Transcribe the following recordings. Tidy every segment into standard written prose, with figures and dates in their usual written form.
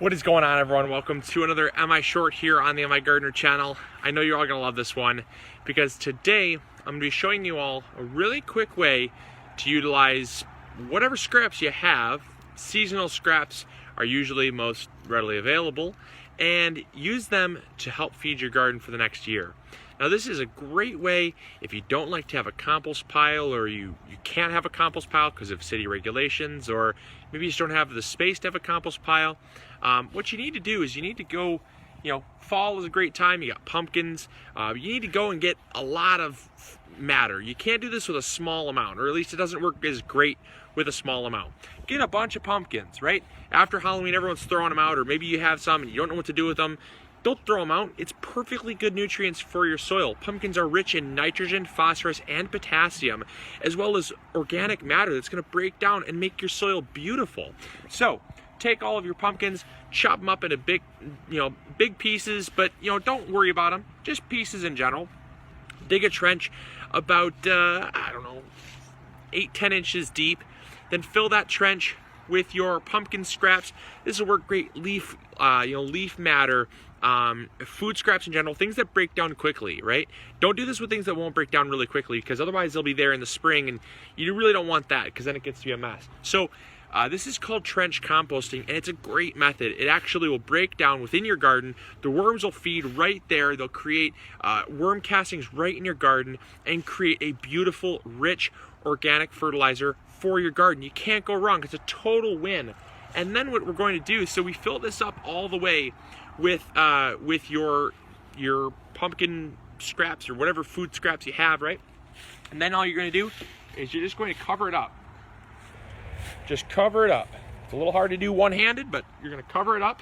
What is going on, everyone? Welcome to another MIshort here on the MIgardener channel. I know you're all going to love this one because today I'm going to be showing you all a really quick way to utilize whatever scraps you have. Seasonal scraps are usually most readily available, and use them to help feed your garden for the next year. Now, this is a great way if you don't like to have a compost pile, or you can't have a compost pile because of city regulations, or maybe you just don't have the space to have a compost pile. What you need to do is you need to go, fall is a great time. You got pumpkins. You need to go and get a lot of matter. You can't do this with a small amount, or at least it doesn't work as great with a small amount. Get a bunch of pumpkins, right? After Halloween, everyone's throwing them out, or maybe you have some and you don't know what to do with them. Don't throw them out. It's perfectly good nutrients for your soil. Pumpkins are rich in nitrogen, phosphorus, and potassium, as well as organic matter that's going to break down and make your soil beautiful. So take all of your pumpkins, chop them up into big pieces, but don't worry about them. Just pieces in general. Dig a trench about 8-10 inches deep. Then fill that trench with your pumpkin scraps. This will work great. Leaf matter, food scraps in general, things that break down quickly, right? Don't do this with things that won't break down really quickly, because otherwise they'll be there in the spring, and you really don't want that, because then it gets to be a mess. So this is called trench composting, and it's a great method. It actually will break down within your garden. The worms will feed right there. They'll create worm castings right in your garden and create a beautiful, rich, organic fertilizer for your garden. You can't go wrong. It's a total win. And then what we're going to do, so we fill this up all the way with your pumpkin scraps or whatever food scraps you have, right? And then all you're going to do is you're just going to cover it up. Just cover it up. It's a little hard to do one-handed, but you're going to cover it up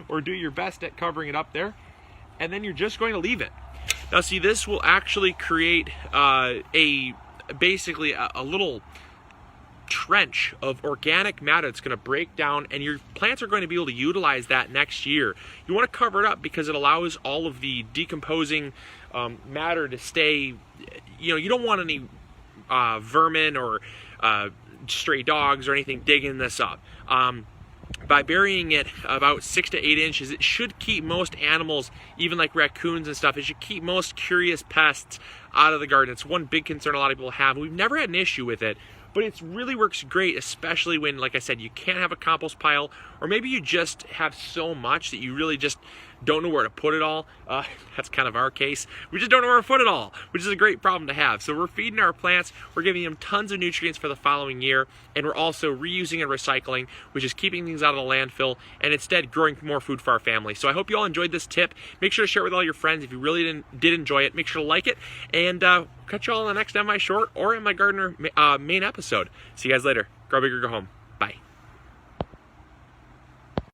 or do your best at covering it up there. And then you're just going to leave it. Now, see, this will actually create basically a little trench of organic matter that's going to break down, and your plants are going to be able to utilize that next year. You want to cover it up because it allows all of the decomposing matter to stay. You don't want any vermin or stray dogs or anything digging this up. By burying it about 6 to 8 inches, it should keep most animals, even like raccoons and stuff, it should keep most curious pests out of the garden. It's one big concern a lot of people have. We've never had an issue with it, but it really works great, especially when, like I said, you can't have a compost pile, or maybe you just have so much that you really just don't know where to put it all. That's kind of our case. We just don't know where to put it all, which is a great problem to have. So we're feeding our plants, we're giving them tons of nutrients for the following year, and we're also reusing and recycling, which is keeping things out of the landfill and instead growing more food for our family. So I hope you all enjoyed this tip. Make sure to share it with all your friends. If you really did enjoy it, make sure to like it, and catch you all in the next MIshort or MIgardener main episode. See you guys later. Grow big or go home.